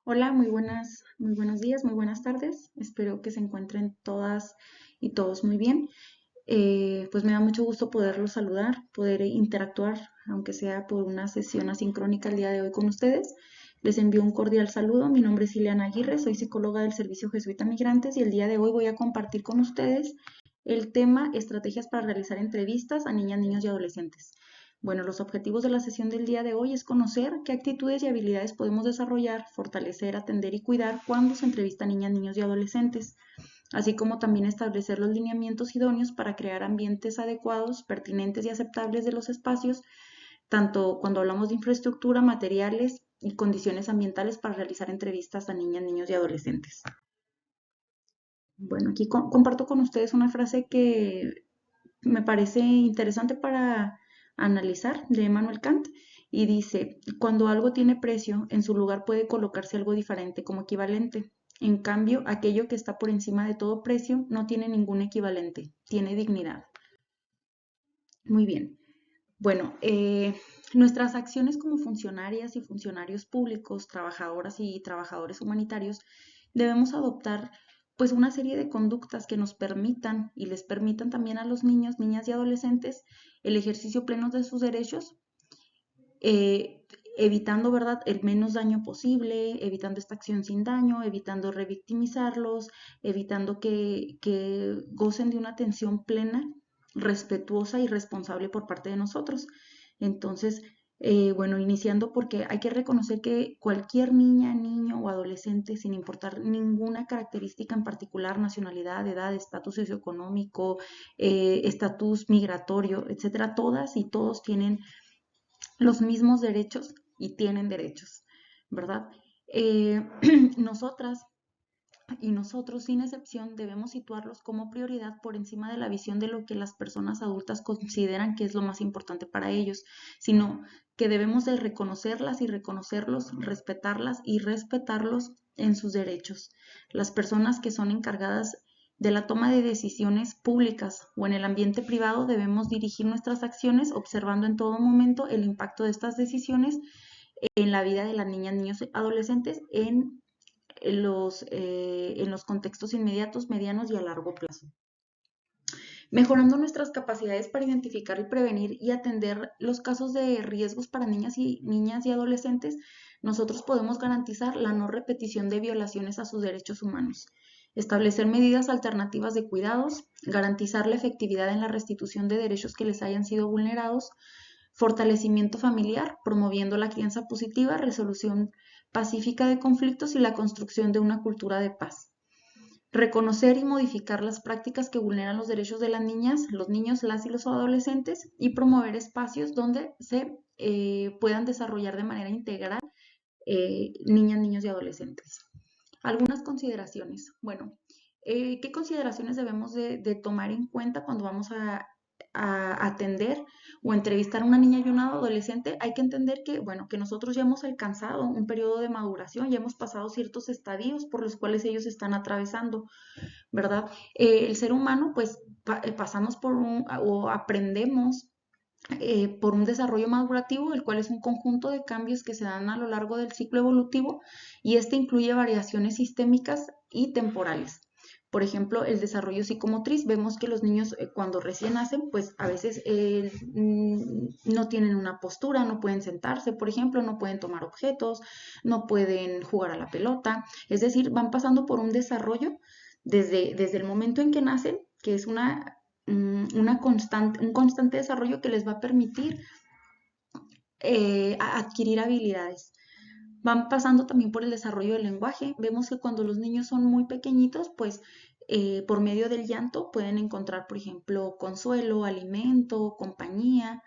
Hola, muy buenos días, muy buenas tardes. Espero que se encuentren todas y todos muy bien. Pues me da mucho gusto poderlos saludar, poder interactuar, aunque sea por una sesión asincrónica el día de hoy con ustedes. Les envío un cordial saludo. Mi nombre es Ileana Aguirre, soy psicóloga del Servicio Jesuita Migrantes y el día de hoy voy a compartir con ustedes el tema estrategias para realizar entrevistas a niñas, niños y adolescentes. Bueno, los objetivos de la sesión del día de hoy es conocer qué actitudes y habilidades podemos desarrollar, fortalecer, atender y cuidar cuando se entrevista a niñas, niños y adolescentes, así como también establecer los lineamientos idóneos para crear ambientes adecuados, pertinentes y aceptables de los espacios, tanto cuando hablamos de infraestructura, materiales y condiciones ambientales para realizar entrevistas a niñas, niños y adolescentes. Bueno, aquí comparto con ustedes una frase que me parece interesante para analizar de Emmanuel Kant y dice, cuando algo tiene precio, en su lugar puede colocarse algo diferente como equivalente. En cambio, aquello que está por encima de todo precio no tiene ningún equivalente, tiene dignidad. Muy bien. Bueno, nuestras acciones como funcionarias y funcionarios públicos, trabajadoras y trabajadores humanitarios, debemos adoptar pues una serie de conductas que nos permitan y les permitan también a los niños, niñas y adolescentes el ejercicio pleno de sus derechos, eh, evitando, ¿verdad?, el menos daño posible, evitando esta acción sin daño, evitando revictimizarlos, evitando que gocen de una atención plena, respetuosa y responsable por parte de nosotros. Entonces, bueno, iniciando porque hay que reconocer que cualquier niña, niño o adolescente, sin importar ninguna característica en particular, nacionalidad, edad, estatus socioeconómico, estatus migratorio, etcétera, todas y todos tienen los mismos derechos y tienen derechos, ¿verdad? Eh, nosotras y nosotros, sin excepción, debemos situarlos como prioridad por encima de la visión de lo que las personas adultas consideran que es lo más importante para ellos, sino que debemos de reconocerlas y reconocerlos, respetarlas y respetarlos en sus derechos. Las personas que son encargadas de la toma de decisiones públicas o en el ambiente privado debemos dirigir nuestras acciones observando en todo momento el impacto de estas decisiones en la vida de las niñas, niños y adolescentes en los contextos inmediatos, medianos y a largo plazo. Mejorando nuestras capacidades para identificar y prevenir y atender los casos de riesgos para niñas y adolescentes, nosotros podemos garantizar la no repetición de violaciones a sus derechos humanos, establecer medidas alternativas de cuidados, garantizar la efectividad en la restitución de derechos que les hayan sido vulnerados, fortalecimiento familiar, promoviendo la crianza positiva, resolución pacífica de conflictos y la construcción de una cultura de paz. Reconocer y modificar las prácticas que vulneran los derechos de las niñas, los niños, las y los adolescentes y promover espacios donde se puedan desarrollar de manera integral niñas, niños y adolescentes. Algunas consideraciones. Bueno, ¿qué consideraciones debemos de tomar en cuenta cuando vamos a atender o entrevistar a una niña y un adolescente? Hay que entender que, bueno, que nosotros ya hemos alcanzado un periodo de maduración, ya hemos pasado ciertos estadios por los cuales ellos están atravesando, ¿verdad? El ser humano, pues, pasamos por o aprendemos por un desarrollo madurativo, el cual es un conjunto de cambios que se dan a lo largo del ciclo evolutivo y este incluye variaciones sistémicas y temporales. Por ejemplo, el desarrollo psicomotriz, vemos que los niños cuando recién nacen, pues a veces no tienen una postura, no pueden sentarse, por ejemplo, no pueden tomar objetos, no pueden jugar a la pelota, es decir, van pasando por un desarrollo desde el momento en que nacen, que es un constante desarrollo que les va a permitir adquirir habilidades. Van pasando también por el desarrollo del lenguaje. Vemos que cuando los niños son muy pequeñitos, pues por medio del llanto pueden encontrar, por ejemplo, consuelo, alimento, compañía,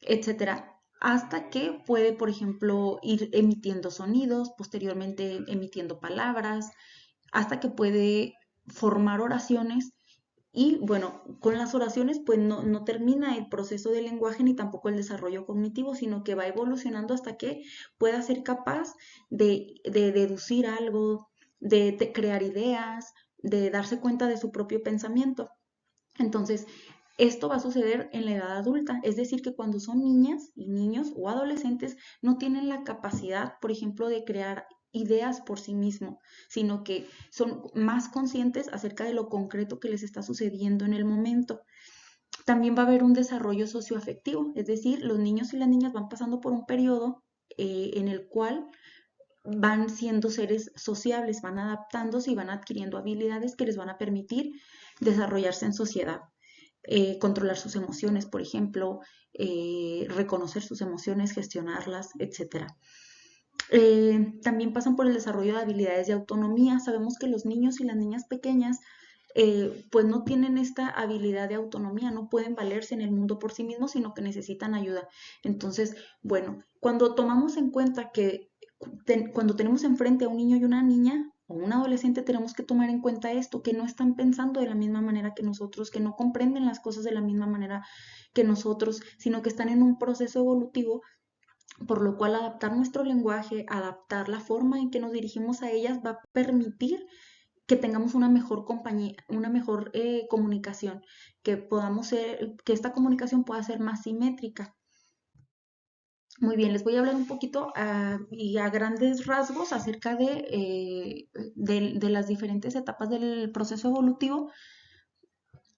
etcétera, hasta que puede, por ejemplo, ir emitiendo sonidos, posteriormente emitiendo palabras, hasta que puede formar oraciones y bueno, con las oraciones pues no termina el proceso del lenguaje ni tampoco el desarrollo cognitivo, sino que va evolucionando hasta que pueda ser capaz de deducir algo, de crear ideas, de darse cuenta de su propio pensamiento. Entonces, esto va a suceder en la edad adulta, es decir, que cuando son niñas y niños o adolescentes no tienen la capacidad, por ejemplo, de crear ideas por sí mismo, sino que son más conscientes acerca de lo concreto que les está sucediendo en el momento. También va a haber un desarrollo socioafectivo, es decir, los niños y las niñas van pasando por un periodo en el cual van siendo seres sociables, van adaptándose y van adquiriendo habilidades que les van a permitir desarrollarse en sociedad. Controlar sus emociones, por ejemplo, reconocer sus emociones, gestionarlas, etcétera. También pasan por el desarrollo de habilidades de autonomía. Sabemos que los niños y las niñas pequeñas pues no tienen esta habilidad de autonomía, no pueden valerse en el mundo por sí mismos, sino que necesitan ayuda. Entonces, bueno, cuando tomamos en cuenta que cuando tenemos enfrente a un niño y una niña o un adolescente, tenemos que tomar en cuenta esto, que no están pensando de la misma manera que nosotros, que no comprenden las cosas de la misma manera que nosotros, sino que están en un proceso evolutivo, por lo cual adaptar nuestro lenguaje, adaptar la forma en que nos dirigimos a ellas va a permitir que tengamos una mejor compañía, una mejor comunicación, que podamos ser, que esta comunicación pueda ser más simétrica. Muy bien, les voy a hablar un poquito y a grandes rasgos acerca de las diferentes etapas del proceso evolutivo.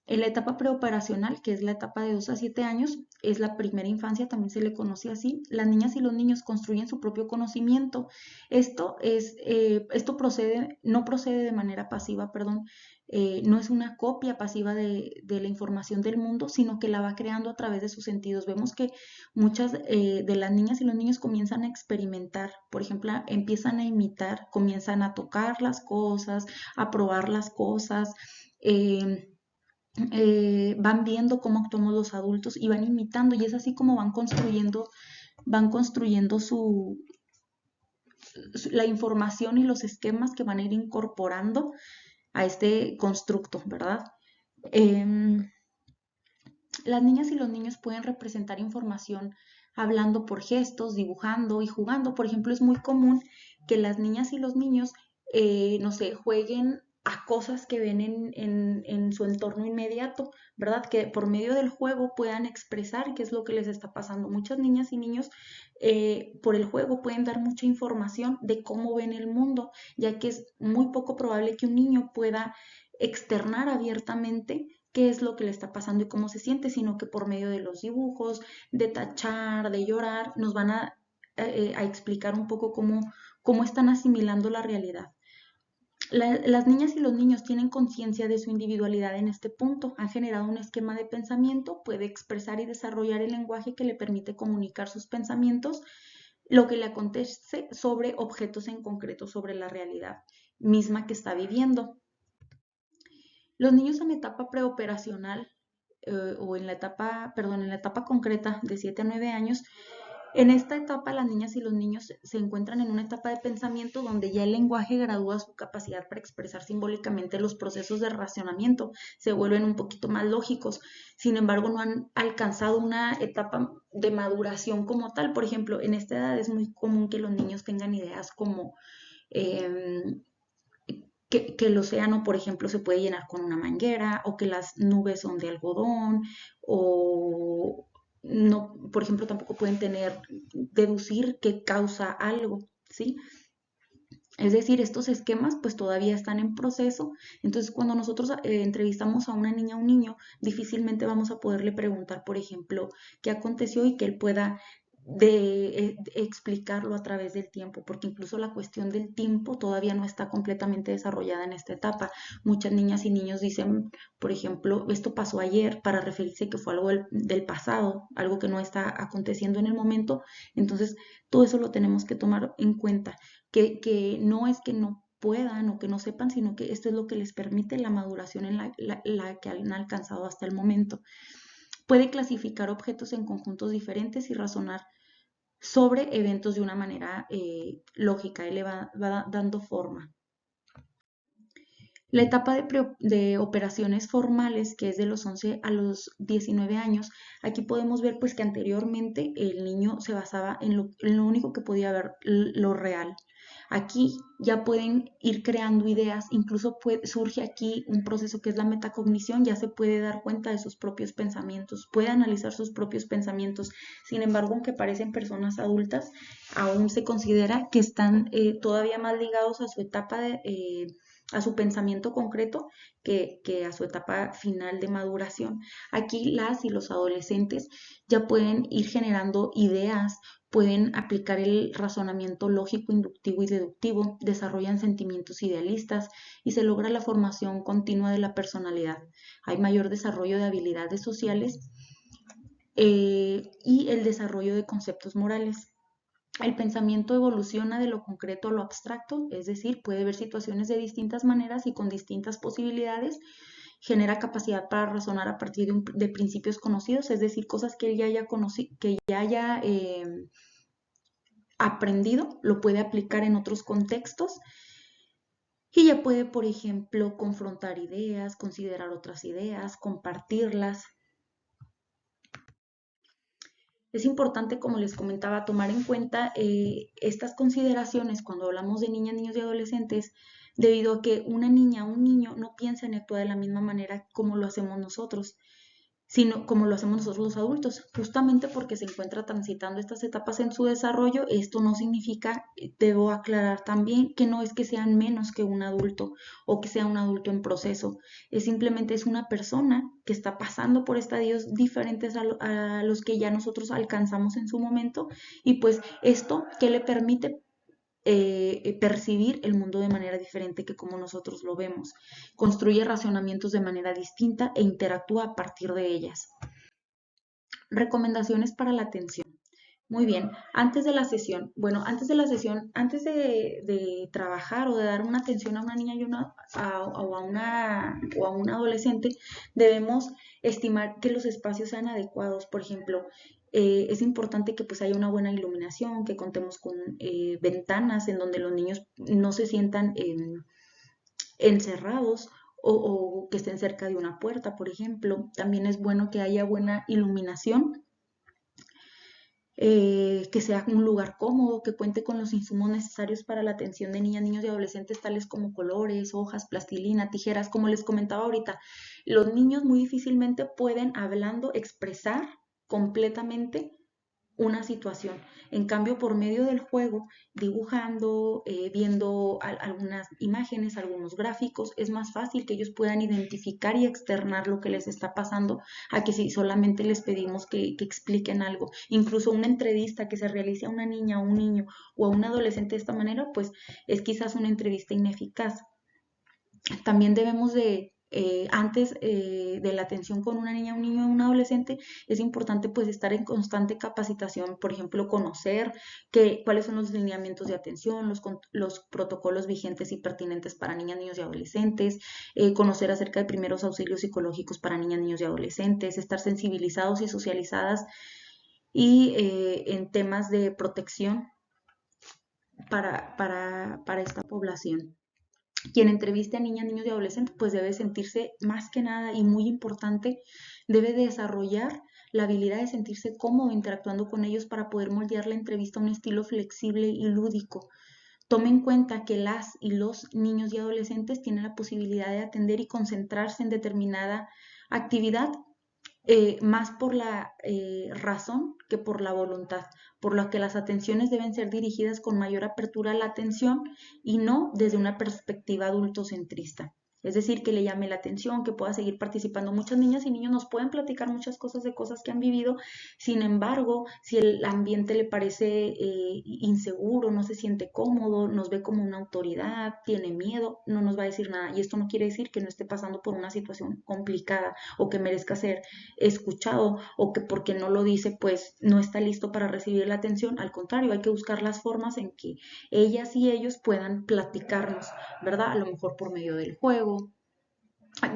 En la etapa preoperacional, que es la etapa de 2 a 7 años, es la primera infancia, también se le conoce así. Las niñas y los niños construyen su propio conocimiento. Esto no procede de manera pasiva, perdón, no es una copia pasiva de la información del mundo, sino que la va creando a través de sus sentidos. Vemos que muchas de las niñas y los niños comienzan a experimentar, por ejemplo, empiezan a imitar, comienzan a tocar las cosas, a probar las cosas. Eh, Van viendo cómo actuamos los adultos y van imitando, y es así como van construyendo la información y los esquemas que van a ir incorporando a este constructo, ¿verdad? Em, las niñas y los niños pueden representar información hablando por gestos, dibujando y jugando. Por ejemplo, es muy común que las niñas y los niños, no sé, jueguen a cosas que ven en su entorno inmediato, ¿verdad? Que por medio del juego puedan expresar qué es lo que les está pasando. Muchas niñas y niños por el juego pueden dar mucha información de cómo ven el mundo, ya que es muy poco probable que un niño pueda externar abiertamente qué es lo que le está pasando y cómo se siente, sino que por medio de los dibujos, de tachar, de llorar, nos van a explicar un poco cómo están asimilando la realidad. Las niñas y los niños tienen conciencia de su individualidad en este punto, han generado un esquema de pensamiento, puede expresar y desarrollar el lenguaje que le permite comunicar sus pensamientos, lo que le acontece sobre objetos en concreto, sobre la realidad misma que está viviendo. Los niños en etapa preoperacional o en la etapa concreta de 7 a 9 años, en esta etapa las niñas y los niños se encuentran en una etapa de pensamiento donde ya el lenguaje gradúa su capacidad para expresar simbólicamente los procesos de racionamiento, se vuelven un poquito más lógicos, sin embargo no han alcanzado una etapa de maduración como tal. Por ejemplo, en esta edad es muy común que los niños tengan ideas como eh, que el océano, por ejemplo, se puede llenar con una manguera o que las nubes son de algodón o no, por ejemplo, tampoco pueden deducir qué causa algo, ¿sí? Es decir, estos esquemas pues todavía están en proceso, entonces cuando nosotros entrevistamos a una niña o un niño, difícilmente vamos a poderle preguntar, por ejemplo, qué aconteció y que él pueda explicarlo a través del tiempo, porque incluso la cuestión del tiempo todavía no está completamente desarrollada en esta etapa. Muchas niñas y niños dicen, por ejemplo, esto pasó ayer para referirse que fue algo del pasado, algo que no está aconteciendo en el momento, entonces todo eso lo tenemos que tomar en cuenta que no es que no puedan o que no sepan, sino que esto es lo que les permite la maduración en la que han alcanzado hasta el momento. Puede clasificar objetos en conjuntos diferentes y razonar sobre eventos de una manera lógica, él le va dando forma. La etapa de operaciones formales, que es de los 11 a los 19 años, aquí podemos ver pues que anteriormente el niño se basaba en lo único que podía ver, lo real. Aquí ya pueden ir creando ideas, incluso surge aquí un proceso que es la metacognición, ya se puede dar cuenta de sus propios pensamientos, puede analizar sus propios pensamientos. Sin embargo, aunque parecen personas adultas, aún se considera que están todavía más ligados a su etapa a su pensamiento concreto que a su etapa final de maduración. Aquí las y los adolescentes ya pueden ir generando ideas, pueden aplicar el razonamiento lógico, inductivo y deductivo, desarrollan sentimientos idealistas y se logra la formación continua de la personalidad. Hay mayor desarrollo de habilidades sociales y el desarrollo de conceptos morales. El pensamiento evoluciona de lo concreto a lo abstracto, es decir, puede ver situaciones de distintas maneras y con distintas posibilidades, genera capacidad para razonar a partir de principios conocidos, es decir, cosas que él ya haya conocido, que ya haya aprendido, lo puede aplicar en otros contextos y ya puede, por ejemplo, confrontar ideas, considerar otras ideas, compartirlas. Es importante, como les comentaba, tomar en cuenta estas consideraciones cuando hablamos de niñas, niños y adolescentes, debido a que una niña o un niño no piensa ni actúa de la misma manera como lo hacemos nosotros, sino como lo hacemos nosotros los adultos, justamente porque se encuentra transitando estas etapas en su desarrollo. Esto no significa, debo aclarar también, que no es que sean menos que un adulto o que sea un adulto en proceso, es simplemente es una persona que está pasando por estadios diferentes a los que ya nosotros alcanzamos en su momento y pues esto que le permite percibir el mundo de manera diferente que como nosotros lo vemos. Construye racionamientos de manera distinta e interactúa a partir de ellas. Recomendaciones para la atención. Muy bien, antes de la sesión, bueno, antes de la sesión, antes de trabajar o de dar una atención a una niña y o a un adolescente, debemos estimar que los espacios sean adecuados. Por ejemplo, es importante que pues haya una buena iluminación, que contemos con ventanas en donde los niños no se sientan encerrados o que estén cerca de una puerta, por ejemplo. También es bueno que haya buena iluminación, que sea un lugar cómodo, que cuente con los insumos necesarios para la atención de niñas, niños y adolescentes, tales como colores, hojas, plastilina, tijeras. Como les comentaba ahorita, los niños muy difícilmente pueden, hablando, expresar completamente una situación. En cambio, por medio del juego, dibujando, viendo algunas imágenes, algunos gráficos, es más fácil que ellos puedan identificar y externar lo que les está pasando a que si solamente les pedimos que expliquen algo. Incluso una entrevista que se realice a una niña, a un niño o a un adolescente de esta manera, pues es quizás una entrevista ineficaz. También debemos antes de la atención con una niña, un niño o un adolescente, es importante pues estar en constante capacitación, por ejemplo, conocer cuáles son los lineamientos de atención, los protocolos vigentes y pertinentes para niñas, niños y adolescentes, conocer acerca de primeros auxilios psicológicos para niñas, niños y adolescentes, estar sensibilizados y socializadas y en temas de protección para esta población. Quien entreviste a niñas, niños y adolescentes, pues debe sentirse más que nada y muy importante, debe desarrollar la habilidad de sentirse cómodo interactuando con ellos para poder moldear la entrevista a un estilo flexible y lúdico. Tome en cuenta que las y los niños y adolescentes tienen la posibilidad de atender y concentrarse en determinada actividad más por la razón que por la voluntad, por lo que las atenciones deben ser dirigidas con mayor apertura a la atención y no desde una perspectiva adultocentrista. Es decir, que le llame la atención, que pueda seguir participando. Muchas niñas y niños nos pueden platicar muchas cosas de cosas que han vivido, sin embargo, si el ambiente le parece inseguro, no se siente cómodo, nos ve como una autoridad, tiene miedo, no nos va a decir nada. Y esto no quiere decir que no esté pasando por una situación complicada o que merezca ser escuchado o que porque no lo dice pues no está listo para recibir la atención. Al contrario, hay que buscar las formas en que ellas y ellos puedan platicarnos, ¿verdad? A lo mejor por medio del juego,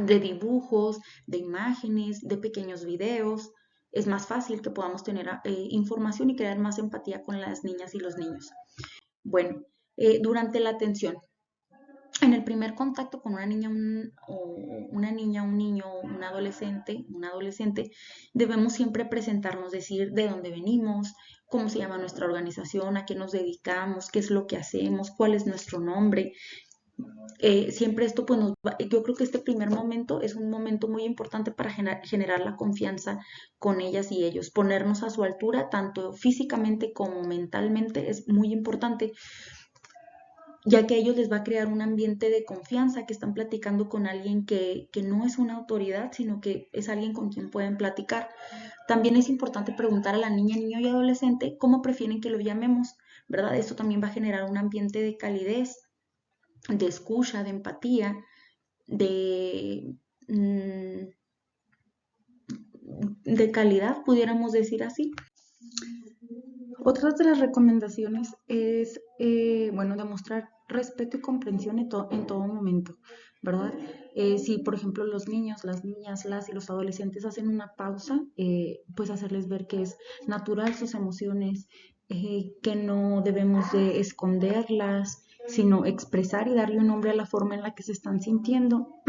de dibujos, de imágenes, de pequeños videos. Es más fácil que podamos tener información y crear más empatía con las niñas y los niños. Bueno, durante la atención, En el primer contacto con una niña, una niña, un niño, un adolescente, debemos siempre presentarnos, decir de dónde venimos, cómo se llama nuestra organización, a qué nos dedicamos, qué es lo que hacemos, cuál es nuestro nombre. Siempre esto, pues yo creo que este primer momento es un momento muy importante para generar la confianza con ellas y ellos. Ponernos a su altura, tanto físicamente como mentalmente, es muy importante, ya que a ellos les va a crear un ambiente de confianza, que están platicando con alguien que no es una autoridad, sino que es alguien con quien pueden platicar. También es importante preguntar a la niña, niño y adolescente cómo prefieren que lo llamemos, ¿verdad? Esto también va a generar un ambiente de calidez, de escucha, de empatía, de, mm, de calidad, pudiéramos decir así. Otras de las recomendaciones es, bueno, demostrar respeto y comprensión en todo momento, ¿verdad? Si, por ejemplo, los niños, las niñas, las y los adolescentes hacen una pausa, pues hacerles ver que es natural sus emociones, que no debemos de esconderlas, sino expresar y darle un nombre a la forma en la que se están sintiendo.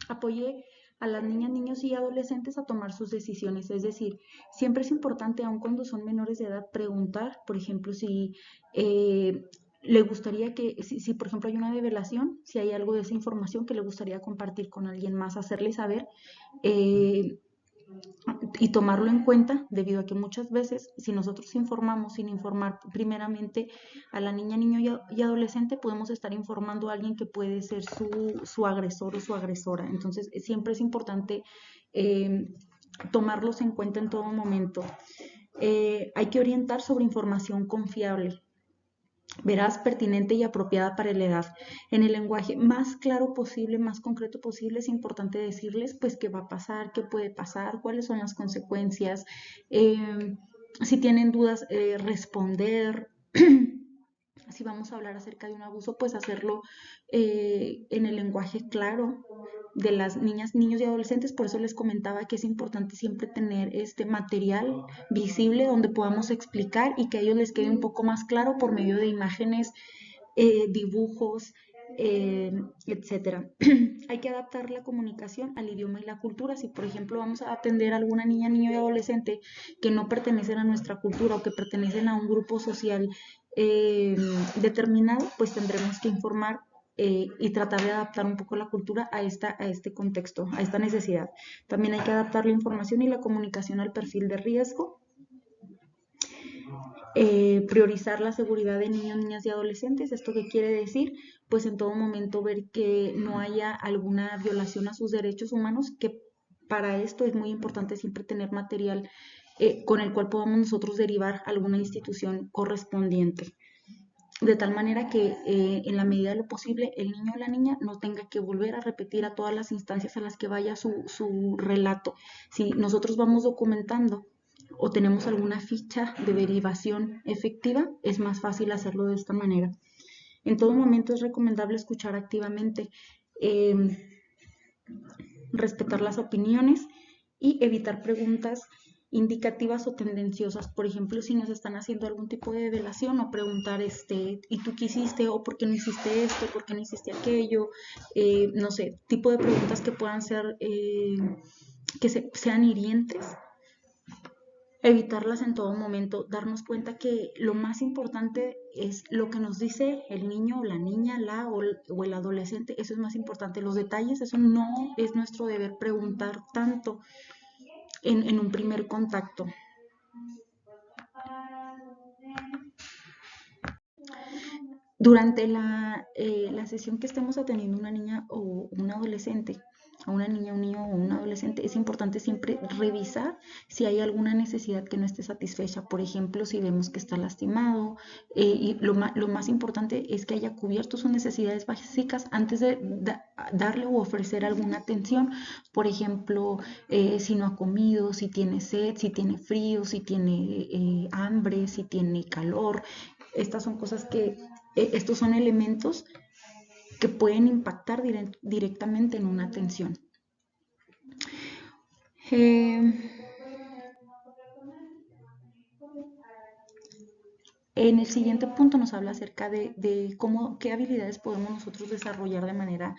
Apoyé a las niñas, niños y adolescentes a tomar sus decisiones. Es decir, siempre es importante, aun cuando son menores de edad, preguntar, por ejemplo, si le gustaría que, si, por ejemplo hay una develación, si hay algo de esa información que le gustaría compartir con alguien más, hacerle saber. Eh, y tomarlo en cuenta, debido a que muchas veces, si nosotros informamos sin informar primeramente a la niña, niño y adolescente, podemos estar informando a alguien que puede ser su agresor o su agresora. Entonces, siempre es importante tomarlos en cuenta en todo momento. Hay que orientar sobre información confiable, veraz, pertinente y apropiada para la edad. En el lenguaje más claro posible, más concreto posible, es importante decirles pues qué va a pasar, qué puede pasar, cuáles son las consecuencias, si tienen dudas, responder. Si vamos a hablar acerca de un abuso, pues hacerlo en el lenguaje claro de las niñas, niños y adolescentes. Por eso les comentaba que es importante siempre tener este material visible donde podamos explicar y que a ellos les quede un poco más claro por medio de imágenes, dibujos, etcétera. Hay que adaptar la comunicación al idioma y la cultura. Si, por ejemplo, vamos a atender a alguna niña, niño y adolescente que no pertenecen a nuestra cultura o que pertenecen a un grupo social determinado, pues tendremos que informar y tratar de adaptar un poco la cultura a este contexto, a esta necesidad. También hay que adaptar la información y la comunicación al perfil de riesgo. Priorizar la seguridad de niños, niñas y adolescentes. ¿Esto qué quiere decir? Pues en todo momento ver que no haya alguna violación a sus derechos humanos, que para esto es muy importante siempre tener material con el cual podamos nosotros derivar a alguna institución correspondiente. De tal manera que en la medida de lo posible el niño o la niña no tenga que volver a repetir a todas las instancias a las que vaya su relato. Si nosotros vamos documentando o tenemos alguna ficha de derivación efectiva, es más fácil hacerlo de esta manera. En todo momento es recomendable escuchar activamente, eh, respetar las opiniones y evitar preguntas indicativas o tendenciosas. Por ejemplo, si nos están haciendo algún tipo de develación, o preguntar, ¿y tú qué hiciste? ¿O por qué no hiciste esto? ¿Por qué no hiciste aquello? No sé, tipo de preguntas que puedan ser, sean hirientes, evitarlas en todo momento, darnos cuenta que lo más importante es lo que nos dice el niño o la niña, o el adolescente. Eso es más importante. Los detalles, eso no es nuestro deber preguntar tanto en un primer contacto. Durante la sesión que estemos atendiendo una niña o un adolescente, a una niña, un niño o un adolescente, es importante siempre revisar si hay alguna necesidad que no esté satisfecha. Por ejemplo, si vemos que está lastimado, y lo más importante es que haya cubierto sus necesidades básicas antes de darle u ofrecer alguna atención. Por ejemplo, si no ha comido, si tiene sed, si tiene frío, si tiene hambre, si tiene calor. Estas son cosas que, estos son elementos que pueden impactar directamente en una atención. Eh, En el siguiente punto nos habla acerca de cómo, qué habilidades podemos nosotros desarrollar de manera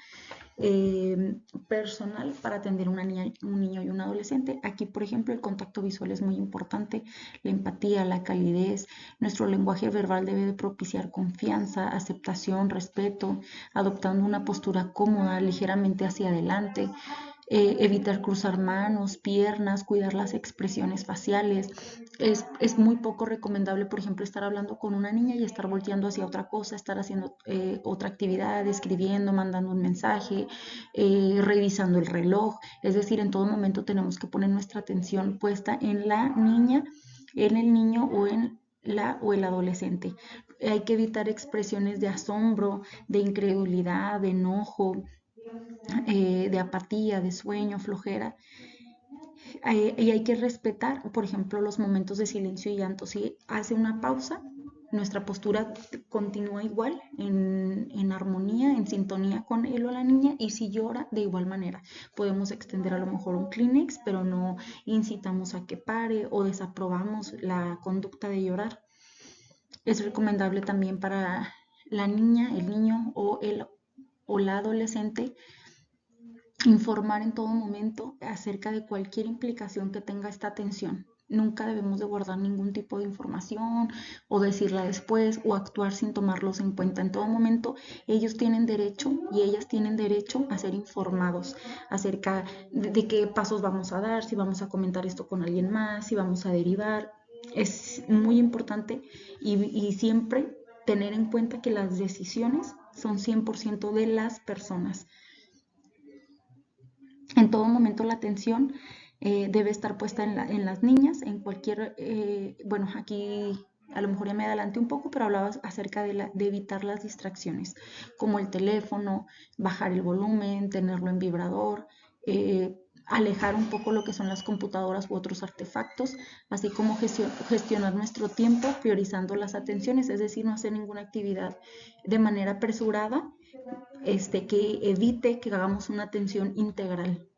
personal para atender a una niña, un niño y un adolescente. Aquí, por ejemplo, el contacto visual es muy importante, la empatía, la calidez. Nuestro lenguaje verbal debe de propiciar confianza, aceptación, respeto, adoptando una postura cómoda, ligeramente hacia adelante. Evitar cruzar manos, piernas, cuidar las expresiones faciales. Es muy poco recomendable, por ejemplo, estar hablando con una niña y estar volteando hacia otra cosa, estar haciendo otra actividad, escribiendo, mandando un mensaje, revisando el reloj. Es decir, en todo momento tenemos que poner nuestra atención puesta en la niña, en el niño o en la o el adolescente. Hay que evitar expresiones de asombro, de incredulidad, de enojo, de apatía, de sueño, flojera. Y hay que respetar, por ejemplo, los momentos de silencio y llanto. Si hace una pausa, nuestra postura continúa igual, en armonía, en sintonía con él o la niña, y si llora, de igual manera. Podemos extender a lo mejor un Kleenex, pero no incitamos a que pare o desaprobamos la conducta de llorar. Es recomendable también para la niña, el niño o la adolescente informar en todo momento acerca de cualquier implicación que tenga esta tensión. Nunca debemos de guardar ningún tipo de información o decirla después o actuar sin tomarlos en cuenta. En todo momento ellos tienen derecho y ellas tienen derecho a ser informados acerca de qué pasos vamos a dar, si vamos a comentar esto con alguien más, si vamos a derivar. Es muy importante y siempre tener en cuenta que las decisiones son 100% de las personas. En todo momento la atención debe estar puesta en las niñas, en cualquier, bueno, aquí a lo mejor ya me adelanté un poco, pero hablabas acerca de evitar las distracciones, como el teléfono, bajar el volumen, tenerlo en vibrador, alejar un poco lo que son las computadoras u otros artefactos, así como gestionar nuestro tiempo priorizando las atenciones, es decir, no hacer ninguna actividad de manera apresurada, que evite que hagamos una atención integral.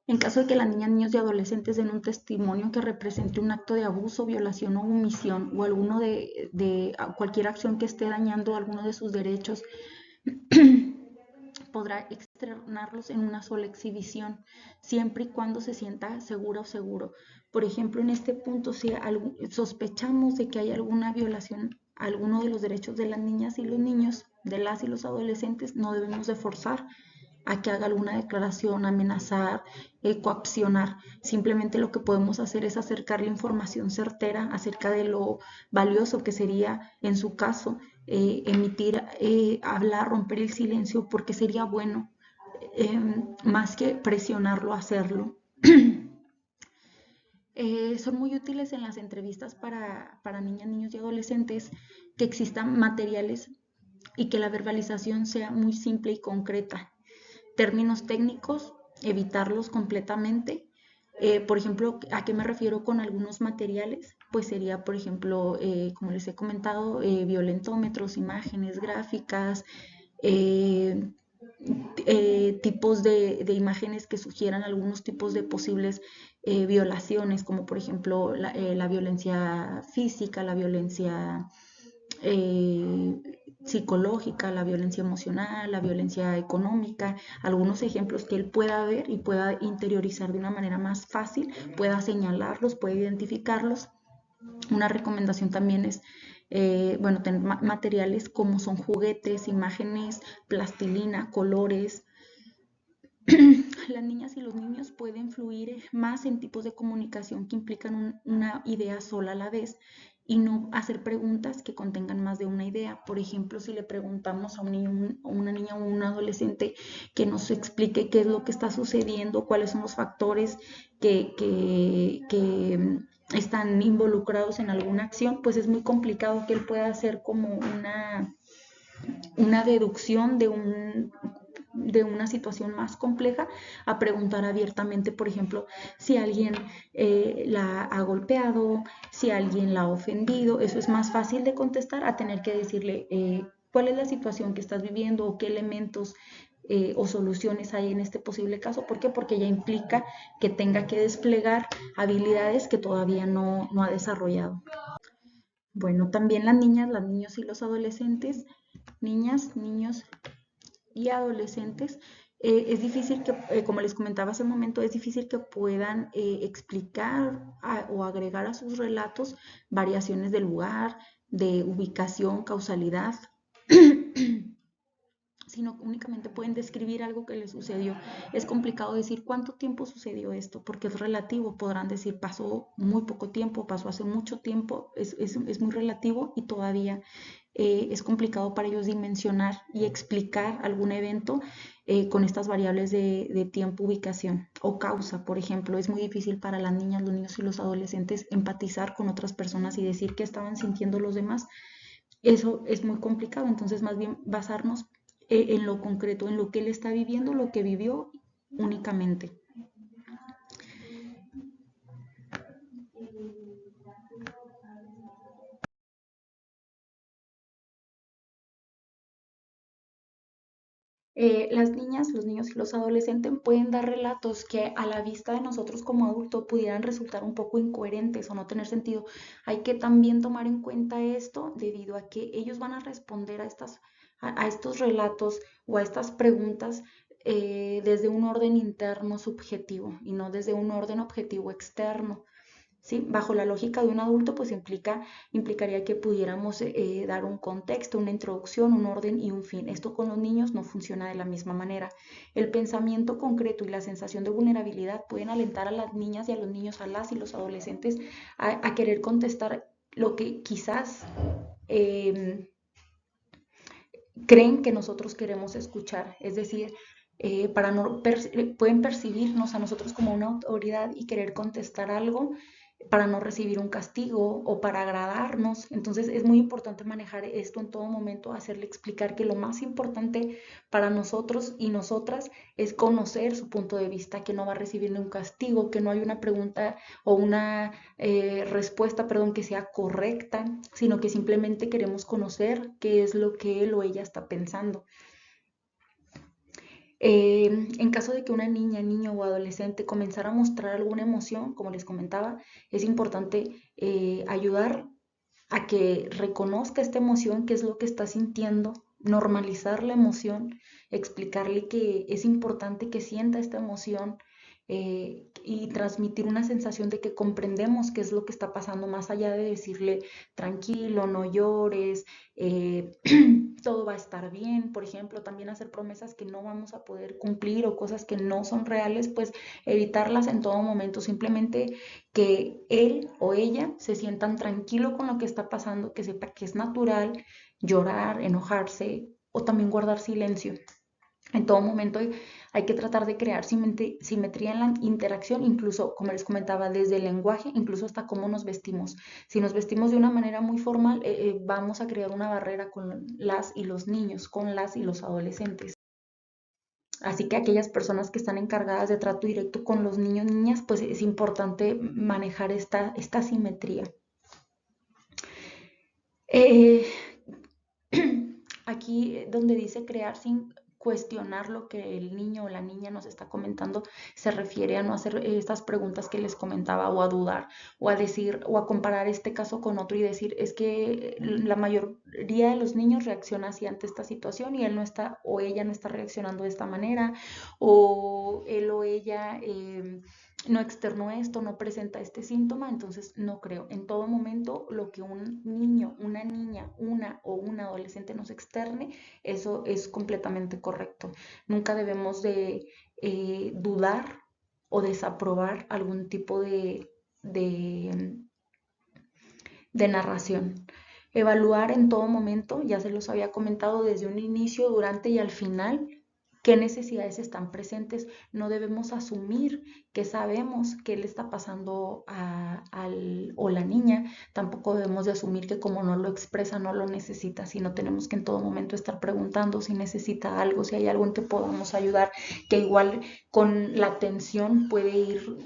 En caso de que la niña, niños y adolescentes den un testimonio que represente un acto de abuso, violación o omisión o alguno de cualquier acción que esté dañando alguno de sus derechos, podrá externarlos en una sola exhibición, siempre y cuando se sienta segura o seguro. Por ejemplo, en este punto, si sospechamos de que hay alguna violación a alguno de los derechos de las niñas y los niños, de las y los adolescentes, no debemos de forzar a que haga alguna declaración, amenazar, coaccionar. Simplemente lo que podemos hacer es acercarle información certera acerca de lo valioso que sería, en su caso, emitir, hablar, romper el silencio, porque sería bueno, más que presionarlo a hacerlo. Son muy útiles en las entrevistas para niñas, niños y adolescentes que existan materiales y que la verbalización sea muy simple y concreta. Términos técnicos, evitarlos completamente. Por ejemplo, ¿a qué me refiero con algunos materiales? Pues sería, por ejemplo, como les he comentado, violentómetros, imágenes gráficas, eh, tipos de imágenes que sugieran algunos tipos de posibles violaciones, como por ejemplo la violencia física, la violencia eh, psicológica, la violencia emocional, la violencia económica, algunos ejemplos que él pueda ver y pueda interiorizar de una manera más fácil, pueda señalarlos, pueda identificarlos. Una recomendación también es, bueno, tener materiales como son juguetes, imágenes, plastilina, colores. Las niñas y los niños pueden fluir más en tipos de comunicación que implican una idea sola a la vez y no hacer preguntas que contengan más de una idea. Por ejemplo, si le preguntamos a un niño, a una niña o un adolescente que nos explique qué es lo que está sucediendo, cuáles son los factores que están involucrados en alguna acción, pues es muy complicado que él pueda hacer como una deducción de una situación más compleja a preguntar abiertamente, por ejemplo, si alguien la ha golpeado, si alguien la ha ofendido. Eso es más fácil de contestar a tener que decirle cuál es la situación que estás viviendo o qué elementos o soluciones hay en este posible caso. ¿Por qué? Porque ya implica que tenga que desplegar habilidades que todavía no ha desarrollado. Bueno, también las niñas, los niños y los adolescentes, niñas, niños y adolescentes, es difícil que, como les comentaba hace un momento, es difícil que puedan explicar o agregar a sus relatos variaciones de lugar, de ubicación, causalidad, sino que únicamente pueden describir algo que les sucedió. Es complicado decir cuánto tiempo sucedió esto, porque es relativo. Podrán decir pasó muy poco tiempo, pasó hace mucho tiempo, es muy relativo y todavía es complicado para ellos dimensionar y explicar algún evento con estas variables de tiempo, ubicación o causa. Por ejemplo, es muy difícil para las niñas, los niños y los adolescentes empatizar con otras personas y decir qué estaban sintiendo los demás. Eso es muy complicado, entonces más bien basarnos en lo concreto, en lo que él está viviendo, lo que vivió únicamente. Las niñas, los niños y los adolescentes pueden dar relatos que a la vista de nosotros como adultos pudieran resultar un poco incoherentes o no tener sentido. Hay que también tomar en cuenta esto debido a que ellos van a responder a estos relatos o a estas preguntas desde un orden interno subjetivo y no desde un orden objetivo externo. ¿Sí? Bajo la lógica de un adulto, pues implicaría que pudiéramos dar un contexto, una introducción, un orden y un fin. Esto con los niños no funciona de la misma manera. El pensamiento concreto y la sensación de vulnerabilidad pueden alentar a las niñas y a los niños, a las y los adolescentes a querer contestar lo que quizás creen que nosotros queremos escuchar. Es decir, pueden percibirnos a nosotros como una autoridad y querer contestar algo para no recibir un castigo o para agradarnos. Entonces es muy importante manejar esto en todo momento, hacerle explicar que lo más importante para nosotros y nosotras es conocer su punto de vista, que no va a recibir un castigo, que no hay una pregunta o una respuesta, perdón, que sea correcta, sino que simplemente queremos conocer qué es lo que él o ella está pensando. En caso de que una niña, niño o adolescente comenzara a mostrar alguna emoción, como les comentaba, es importante ayudar a que reconozca esta emoción, qué es lo que está sintiendo, normalizar la emoción, explicarle que es importante que sienta esta emoción y transmitir una sensación de que comprendemos qué es lo que está pasando, más allá de decirle tranquilo, no llores, eh, todo va a estar bien. Por ejemplo, también hacer promesas que no vamos a poder cumplir o cosas que no son reales, pues evitarlas en todo momento, simplemente que él o ella se sientan tranquilo con lo que está pasando, que sepa que es natural llorar, enojarse o también guardar silencio. En todo momento hay que tratar de crear simetría en la interacción, incluso, como les comentaba, desde el lenguaje, incluso hasta cómo nos vestimos. Si nos vestimos de una manera muy formal, vamos a crear una barrera con las y los niños, con las y los adolescentes. Así que aquellas personas que están encargadas de trato directo con los niños, niñas, pues es importante manejar esta simetría. Eh, Aquí donde dice crear sin cuestionar lo que el niño o la niña nos está comentando, se refiere a no hacer estas preguntas que les comentaba o a dudar o a decir o a comparar este caso con otro y decir es que la mayoría de los niños reacciona así ante esta situación y él no está o ella no está reaccionando de esta manera o él o ella no externó esto, no presenta este síntoma, entonces no creo. En todo momento, lo que un niño, una niña, una o un adolescente nos externe, eso es completamente correcto. Nunca debemos de dudar o desaprobar algún tipo de, de narración. Evaluar en todo momento, ya se los había comentado desde un inicio, durante y al final, qué necesidades están presentes. No debemos asumir que sabemos qué le está pasando o la niña. Tampoco debemos de asumir que como no lo expresa, no lo necesita, sino tenemos que en todo momento estar preguntando si necesita algo, si hay algo en que podamos ayudar, que igual con la atención puede ir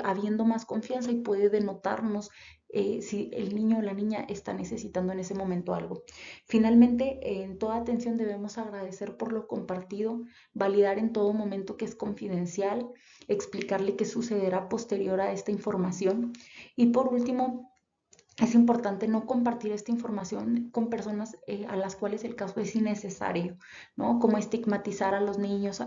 habiendo más confianza y puede denotarnos si el niño o la niña está necesitando en ese momento algo. Finalmente, en toda atención debemos agradecer por lo compartido, validar en todo momento que es confidencial, explicarle qué sucederá posterior a esta información y por último, es importante no compartir esta información con personas a las cuales el caso es innecesario, ¿no? Como estigmatizar a los niños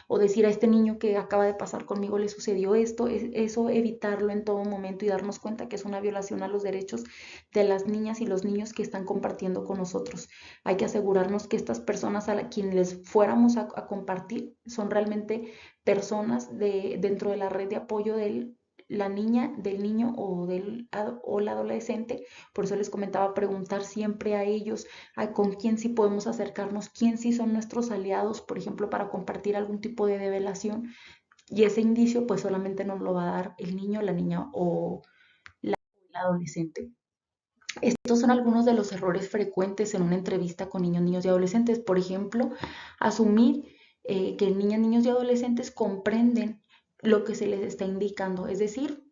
o decir a este niño que acaba de pasar conmigo le sucedió esto, eso evitarlo en todo momento y darnos cuenta que es una violación a los derechos de las niñas y los niños que están compartiendo con nosotros. Hay que asegurarnos que estas personas quienes les fuéramos a compartir son realmente personas dentro de la red de apoyo del la niña, del niño o la adolescente. Por eso les comentaba preguntar siempre a ellos con quién sí podemos acercarnos, quién sí son nuestros aliados, por ejemplo, para compartir algún tipo de develación. Y ese indicio pues solamente nos lo va a dar el niño, la niña o la adolescente. Estos son algunos de los errores frecuentes en una entrevista con niños, niños y adolescentes. Por ejemplo, asumir que niñas, niños y adolescentes comprenden lo que se les está indicando, es decir,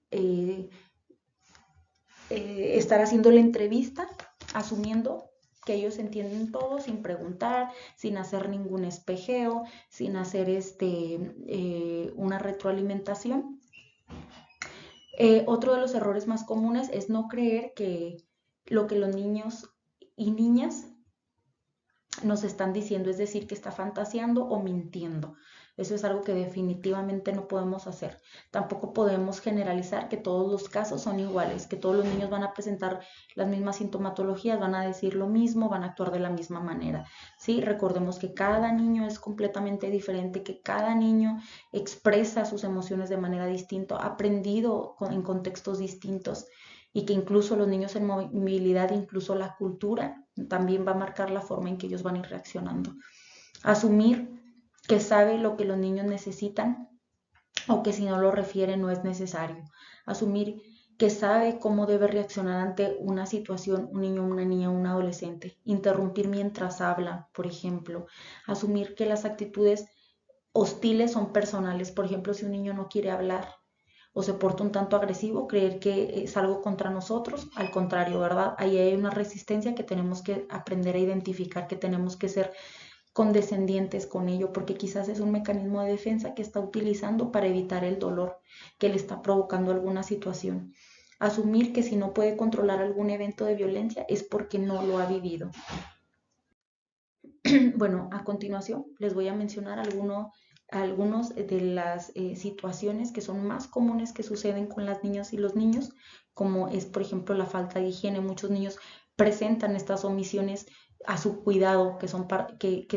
estar haciendo la entrevista asumiendo que ellos entienden todo sin preguntar, sin hacer ningún espejeo, sin hacer una retroalimentación. Otro de los errores más comunes es no creer que lo que los niños y niñas nos están diciendo, es decir, que está fantaseando o mintiendo. Eso es algo que definitivamente no podemos hacer. Tampoco podemos generalizar que todos los casos son iguales, que todos los niños van a presentar las mismas sintomatologías, van a decir lo mismo, van a actuar de la misma manera. ¿Sí? Recordemos que cada niño es completamente diferente, que cada niño expresa sus emociones de manera distinta, aprendido en contextos distintos y que incluso los niños en movilidad, incluso la cultura, también va a marcar la forma en que ellos van a ir reaccionando. Asumir que sabe lo que los niños necesitan o que si no lo refiere no es necesario. Asumir que sabe cómo debe reaccionar ante una situación, un niño, una niña, un adolescente. Interrumpir mientras habla, por ejemplo. Asumir que las actitudes hostiles son personales. Por ejemplo, si un niño no quiere hablar, o se porta un tanto agresivo, creer que es algo contra nosotros, al contrario, ¿verdad? Ahí hay una resistencia que tenemos que aprender a identificar, que tenemos que ser condescendientes con ello, porque quizás es un mecanismo de defensa que está utilizando para evitar el dolor que le está provocando alguna situación. Asumir que si no puede controlar algún evento de violencia es porque no lo ha vivido. Bueno, a continuación les voy a mencionar algunos de las situaciones que son más comunes que suceden con las niñas y los niños, como es, por ejemplo, la falta de higiene. Muchos niños presentan estas omisiones a su cuidado, que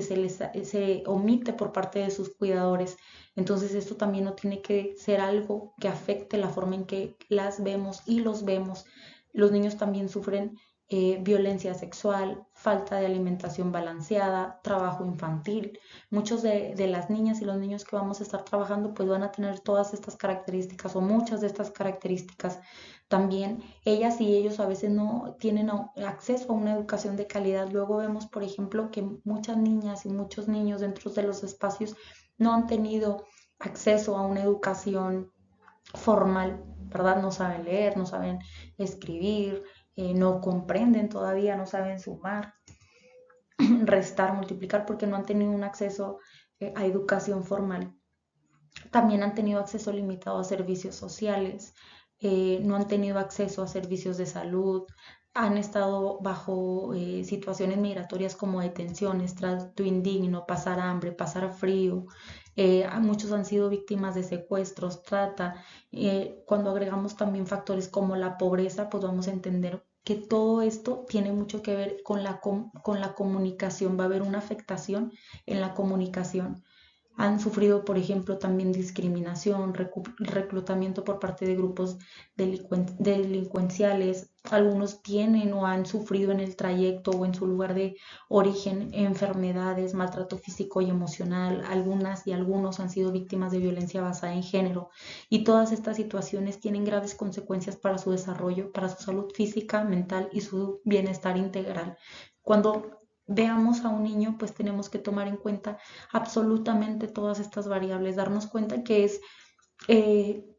se omite por parte de sus cuidadores. Entonces, esto también no tiene que ser algo que afecte la forma en que las vemos y los vemos. Los niños también sufren violencia sexual, falta de alimentación balanceada, trabajo infantil. Muchos de las niñas y los niños que vamos a estar trabajando pues van a tener todas estas características o muchas de estas características. También ellas y ellos a veces no tienen acceso a una educación de calidad. Luego vemos, por ejemplo, que muchas niñas y muchos niños dentro de los espacios no han tenido acceso a una educación formal, ¿verdad? No saben leer, no saben escribir, no comprenden todavía, no saben sumar, restar, multiplicar, porque no han tenido un acceso a educación formal. También han tenido acceso limitado a servicios sociales, no han tenido acceso a servicios de salud, han estado bajo situaciones migratorias como detenciones, trato indigno, pasar hambre, pasar frío. Muchos han sido víctimas de secuestros, trata. Cuando agregamos también factores como la pobreza, pues vamos a entender que todo esto tiene mucho que ver con la comunicación. Va a haber una afectación en la comunicación. Han sufrido, por ejemplo, también discriminación, reclutamiento por parte de grupos delincuenciales. Algunos tienen o han sufrido en el trayecto o en su lugar de origen enfermedades, maltrato físico y emocional. Algunas y algunos han sido víctimas de violencia basada en género. Y todas estas situaciones tienen graves consecuencias para su desarrollo, para su salud física, mental y su bienestar integral. Cuando veamos a un niño, pues tenemos que tomar en cuenta absolutamente todas estas variables, darnos cuenta que es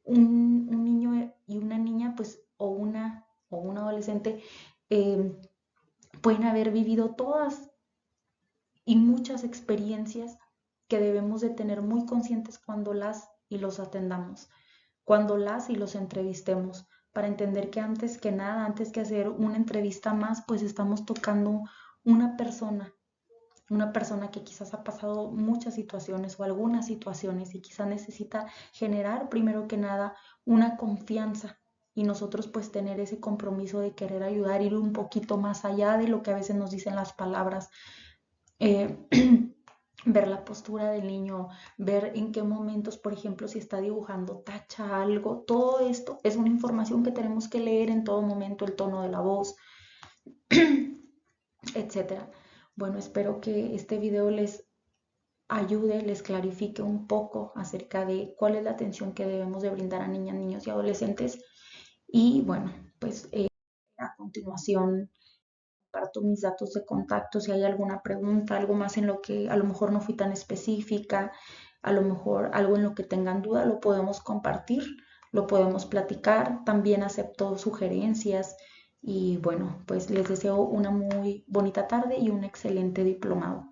un niño y una niña, pues, o o un adolescente pueden haber vivido todas y muchas experiencias que debemos de tener muy conscientes cuando las y los atendamos, cuando las y los entrevistemos, para entender que antes que nada, antes que hacer una entrevista más, pues estamos tocando una persona, una persona que quizás ha pasado muchas situaciones o algunas situaciones y quizás necesita generar primero que nada una confianza y nosotros pues tener ese compromiso de querer ayudar, ir un poquito más allá de lo que a veces nos dicen las palabras, eh, ver la postura del niño, ver en qué momentos, por ejemplo, si está dibujando, tacha algo, todo esto es una información que tenemos que leer en todo momento, el tono de la voz, etcétera. Bueno, espero que este video les ayude, les clarifique un poco acerca de cuál es la atención que debemos de brindar a niñas, niños y adolescentes. Y bueno, pues a continuación comparto mis datos de contacto si hay alguna pregunta, algo más en lo que a lo mejor no fui tan específica, a lo mejor algo en lo que tengan duda, lo podemos compartir, lo podemos platicar. También acepto sugerencias y bueno, pues les deseo una muy bonita tarde y un excelente diplomado.